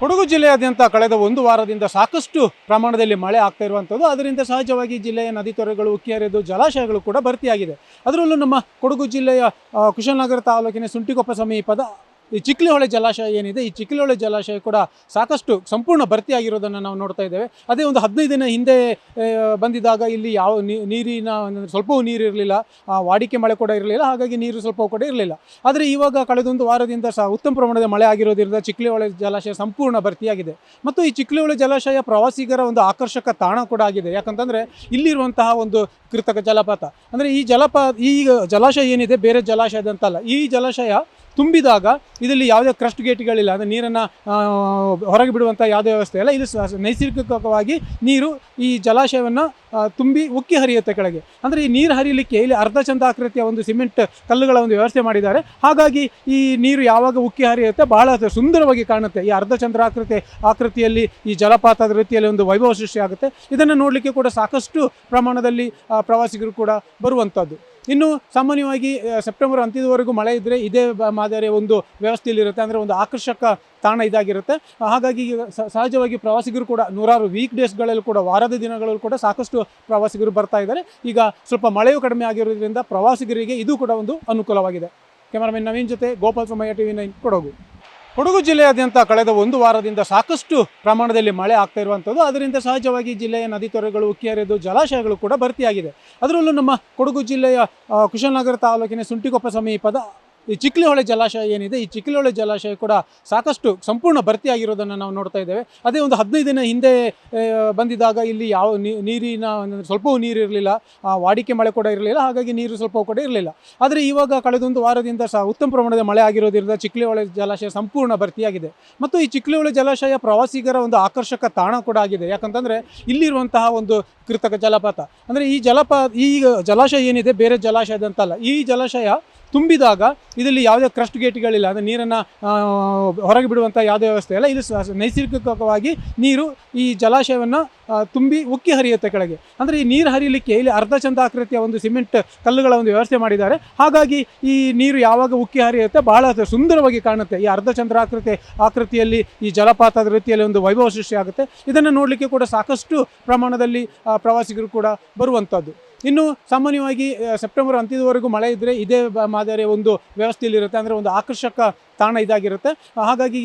ಕೊಡಗು ಜಿಲ್ಲೆಯಾದ್ಯಂತ ಕಳೆದ ಒಂದು ವಾರದಿಂದ ಸಾಕಷ್ಟು ಪ್ರಮಾಣದಲ್ಲಿ ಮಳೆ ಆಗ್ತಾ ಇರುವಂಥದ್ದು. ಅದರಿಂದ ಸಹಜವಾಗಿ ಜಿಲ್ಲೆಯ ನದಿ ತೊರೆಗಳು ಉಕ್ಕಿ ಹರಿದು ಜಲಾಶಯಗಳು ಕೂಡ ಭರ್ತಿಯಾಗಿದೆ. ಅದರಲ್ಲೂ ನಮ್ಮ ಕೊಡಗು ಜಿಲ್ಲೆಯ ಕುಶಾಲನಗರ ತಾಲೂಕಿನ ಸುಂಟಿಕೊಪ್ಪ ಸಮೀಪದ ಈ ಚಿಕ್ಲಿಹೊಳೆ ಜಲಾಶಯ ಏನಿದೆ, ಈ ಚಿಕ್ಲಿಹೊಳೆ ಜಲಾಶಯ ಕೂಡ ಸಾಕಷ್ಟು ಸಂಪೂರ್ಣ ಭರ್ತಿಯಾಗಿರೋದನ್ನು ನಾವು ನೋಡ್ತಾ ಇದ್ದೇವೆ. ಅದೇ ಒಂದು 15 ದಿನ ಹಿಂದೆ ಬಂದಿದ್ದಾಗ ಇಲ್ಲಿ ಯಾವ ನೀರಿನ ಸ್ವಲ್ಪವೂ ನೀರು ಇರಲಿಲ್ಲ, ವಾಡಿಕೆ ಮಳೆ ಕೂಡ ಇರಲಿಲ್ಲ, ಹಾಗಾಗಿ ನೀರು ಸ್ವಲ್ಪವೂ ಕೂಡ ಇರಲಿಲ್ಲ. ಆದರೆ ಇವಾಗ ಕಳೆದೊಂದು ವಾರದಿಂದ ಉತ್ತಮ ಪ್ರಮಾಣದ ಮಳೆ ಆಗಿರೋದ್ರಿಂದ ಚಿಕ್ಲಿಹೊಳೆ ಜಲಾಶಯ ಸಂಪೂರ್ಣ ಭರ್ತಿಯಾಗಿದೆ. ಮತ್ತು ಈ ಚಿಕ್ಲಿಹೊಳೆ ಜಲಾಶಯ ಪ್ರವಾಸಿಗರ ಒಂದು ಆಕರ್ಷಕ ತಾಣ ಕೂಡ ಆಗಿದೆ. ಯಾಕಂತಂದರೆ ಇಲ್ಲಿರುವಂತಹ ಒಂದು ಕೃತಕ ಜಲಪಾತ, ಅಂದರೆ ಈ ಜಲಾಶಯ ಏನಿದೆ ಬೇರೆ ಜಲಾಶಯದಂತಲ್ಲ. ಈ ಜಲಾಶಯ ತುಂಬಿದಾಗ ಇದರಲ್ಲಿ ಯಾವುದೇ ಕ್ರಸ್ಟ್ ಗೇಟ್ಗಳಿಲ್ಲ, ಅಂದರೆ ನೀರನ್ನು ಹೊರಗೆ ಬಿಡುವಂಥ ಯಾವುದೇ ವ್ಯವಸ್ಥೆ ಇಲ್ಲ. ಇದು ನೈಸರ್ಗಿಕವಾಗಿ ನೀರು ಈ ಜಲಾಶಯವನ್ನು ತುಂಬಿ ಉಕ್ಕಿ ಹರಿಯುತ್ತೆ ಕೆಳಗೆ. ಅಂದರೆ ಈ ನೀರು ಹರಿಯಲಿಕ್ಕೆ ಇಲ್ಲಿ ಅರ್ಧಚಂದ್ರಾಕೃತಿಯ ಒಂದು ಸಿಮೆಂಟ್ ಕಲ್ಲುಗಳ ಒಂದು ವ್ಯವಸ್ಥೆ ಮಾಡಿದ್ದಾರೆ. ಹಾಗಾಗಿ ಈ ನೀರು ಯಾವಾಗ ಉಕ್ಕಿ ಹರಿಯುತ್ತೆ ಬಹಳ ಸುಂದರವಾಗಿ ಕಾಣುತ್ತೆ. ಈ ಆಕೃತಿಯಲ್ಲಿ ಈ ಜಲಪಾತದ ರೀತಿಯಲ್ಲಿ ಒಂದು ವೈಭವ ಸೃಷ್ಟಿಯಾಗುತ್ತೆ. ಇದನ್ನು ನೋಡಲಿಕ್ಕೆ ಕೂಡ ಸಾಕಷ್ಟು ಪ್ರಮಾಣದಲ್ಲಿ ಪ್ರವಾಸಿಗರು ಕೂಡ ಬರುವಂಥದ್ದು. ಇನ್ನು ಸಾಮಾನ್ಯವಾಗಿ ಸೆಪ್ಟೆಂಬರ್ ಅಂತ್ಯದವರೆಗೂ ಮಳೆ ಇದ್ದರೆ ಇದೇ ಮಾದರಿಯ ಒಂದು ವ್ಯವಸ್ಥೆಯಲ್ಲಿರುತ್ತೆ, ಅಂದರೆ ಒಂದು ಆಕರ್ಷಕ ತಾಣ ಇದಾಗಿರುತ್ತೆ. ಹಾಗಾಗಿ ಸಹಜವಾಗಿ ಪ್ರವಾಸಿಗರು ಕೂಡ ನೂರಾರು ವೀಕ್ ಡೇಸ್ಗಳಲ್ಲಿ ಕೂಡ, ವಾರದ ದಿನಗಳಲ್ಲಿ ಕೂಡ ಸಾಕಷ್ಟು ಪ್ರವಾಸಿಗರು ಬರ್ತಾ ಇದ್ದಾರೆ. ಈಗ ಸ್ವಲ್ಪ ಮಳೆಯೂ ಕಡಿಮೆ ಆಗಿರೋದ್ರಿಂದ ಪ್ರವಾಸಿಗರಿಗೆ ಇದು ಕೂಡ ಒಂದು ಅನುಕೂಲವಾಗಿದೆ. ಕ್ಯಾಮರಾಮನ್ ನವೀನ್ ಜೊತೆ ಗೋಪಾಲ್ ಸಮಯ TV9 ಕೊಡಗು. ಕೊಡಗು ಜಿಲ್ಲೆಯಾದ್ಯಂತ ಕಳೆದ ಒಂದು ವಾರದಿಂದ ಸಾಕಷ್ಟು ಪ್ರಮಾಣದಲ್ಲಿ ಮಳೆ ಆಗ್ತಾ ಇರುವಂಥದ್ದು. ಅದರಿಂದ ಸಹಜವಾಗಿ ಜಿಲ್ಲೆಯ ನದಿ ತೊರೆಗಳು ಉಕ್ಕಿ ಹರಿದು ಜಲಾಶಯಗಳು ಕೂಡ ಭರ್ತಿಯಾಗಿದೆ. ಅದರಲ್ಲೂ ನಮ್ಮ ಕೊಡಗು ಜಿಲ್ಲೆಯ ಕುಶಾಲನಗರ ತಾಲೂಕಿನ ಸುಂಟಿಕೊಪ್ಪ ಸಮೀಪದ ಈ ಚಿಕ್ಲಿಹೊಳೆ ಜಲಾಶಯ ಏನಿದೆ, ಈ ಚಿಕ್ಲಿಹೊಳೆ ಜಲಾಶಯ ಕೂಡ ಸಾಕಷ್ಟು ಸಂಪೂರ್ಣ ಭರ್ತಿಯಾಗಿರೋದನ್ನು ನಾವು ನೋಡ್ತಾ ಇದ್ದೇವೆ. ಅದೇ ಒಂದು 15 ದಿನ ಹಿಂದೆ ಬಂದಿದ್ದಾಗ ಇಲ್ಲಿ ಯಾವ ನೀರಿನ ಸ್ವಲ್ಪವೂ ನೀರು ಇರಲಿಲ್ಲ, ವಾಡಿಕೆ ಮಳೆ ಕೂಡ ಇರಲಿಲ್ಲ, ಹಾಗಾಗಿ ನೀರು ಸ್ವಲ್ಪವೂ ಕೂಡ ಇರಲಿಲ್ಲ. ಆದರೆ ಇವಾಗ ಕಳೆದೊಂದು ವಾರದಿಂದ ಉತ್ತಮ ಪ್ರಮಾಣದ ಮಳೆ ಆಗಿರೋದ್ರಿಂದ ಚಿಕ್ಲಿಹೊಳೆ ಜಲಾಶಯ ಸಂಪೂರ್ಣ ಭರ್ತಿಯಾಗಿದೆ. ಮತ್ತು ಈ ಚಿಕ್ಲಿಹೊಳೆ ಜಲಾಶಯ ಪ್ರವಾಸಿಗರ ಒಂದು ಆಕರ್ಷಕ ತಾಣ ಕೂಡ ಆಗಿದೆ. ಯಾಕಂತಂದರೆ ಇಲ್ಲಿರುವಂತಹ ಒಂದು ಕೃತಕ ಜಲಪಾತ, ಅಂದರೆ ಈ ಜಲಾಶಯ ಏನಿದೆ ಬೇರೆ ಜಲಾಶಯದಂತಲ್ಲ. ಈ ಜಲಾಶಯ ತುಂಬಿದಾಗ ಇದರಲ್ಲಿ ಯಾವುದೇ ಕ್ರಸ್ಟ್ ಗೇಟ್ಗಳಿಲ್ಲ, ಅಂದರೆ ನೀರನ್ನು ಹೊರಗೆ ಬಿಡುವಂಥ ಯಾವುದೇ ವ್ಯವಸ್ಥೆ ಇಲ್ಲ. ಇದು ನೈಸರ್ಗಿಕವಾಗಿ ನೀರು ಈ ಜಲಾಶಯವನ್ನು ತುಂಬಿ ಉಕ್ಕಿ ಹರಿಯುತ್ತೆ ಕೆಳಗೆ. ಅಂದರೆ ಈ ನೀರು ಹರಿಯಲಿಕ್ಕೆ ಇಲ್ಲಿ ಅರ್ಧಚಂದ್ರಾಕೃತಿಯ ಒಂದು ಸಿಮೆಂಟ್ ಕಲ್ಲುಗಳ ಒಂದು ವ್ಯವಸ್ಥೆ ಮಾಡಿದ್ದಾರೆ. ಹಾಗಾಗಿ ಈ ನೀರು ಯಾವಾಗ ಉಕ್ಕಿ ಹರಿಯುತ್ತೆ ಬಹಳ ಸುಂದರವಾಗಿ ಕಾಣುತ್ತೆ. ಈ ಆಕೃತಿಯಲ್ಲಿ ಈ ಜಲಪಾತದ ರೀತಿಯಲ್ಲಿ ಒಂದು ವೈಭವ ಸೃಷ್ಟಿಯಾಗುತ್ತೆ. ಇದನ್ನು ನೋಡಲಿಕ್ಕೆ ಕೂಡ ಸಾಕಷ್ಟು ಪ್ರಮಾಣದಲ್ಲಿ ಪ್ರವಾಸಿಗರು ಕೂಡ ಬರುವಂಥದ್ದು. ಇನ್ನು ಸಾಮಾನ್ಯವಾಗಿ ಸೆಪ್ಟೆಂಬರ್ ಅಂತ್ಯದವರೆಗೂ ಮಳೆ ಇದ್ದರೆ ಇದೇ ಮಾದರಿಯ ಒಂದು ವ್ಯವಸ್ಥೆಯಲ್ಲಿರುತ್ತೆ, ಅಂದರೆ ಒಂದು ಆಕರ್ಷಕ ತಾಣ ಇದಾಗಿರುತ್ತೆ. ಹಾಗಾಗಿ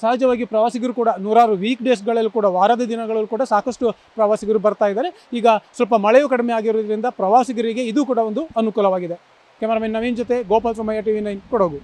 ಸಹಜವಾಗಿ ಪ್ರವಾಸಿಗರು ಕೂಡ ನೂರಾರು ವೀಕ್ ಡೇಸ್ಗಳಲ್ಲಿ ಕೂಡ, ವಾರದ ದಿನಗಳಲ್ಲಿ ಕೂಡ ಸಾಕಷ್ಟು ಪ್ರವಾಸಿಗರು ಬರ್ತಾ ಇದ್ದಾರೆ. ಈಗ ಸ್ವಲ್ಪ ಮಳೆಯೂ ಕಡಿಮೆ ಆಗಿರೋದ್ರಿಂದ ಪ್ರವಾಸಿಗರಿಗೆ ಇದು ಕೂಡ ಒಂದು ಅನುಕೂಲವಾಗಿದೆ. ಕ್ಯಾಮರಾಮನ್ ನವೀನ್ ಜೊತೆ ಗೋಪಾಲ್ ಸಮಯ TV9 ಕೊಡಗು.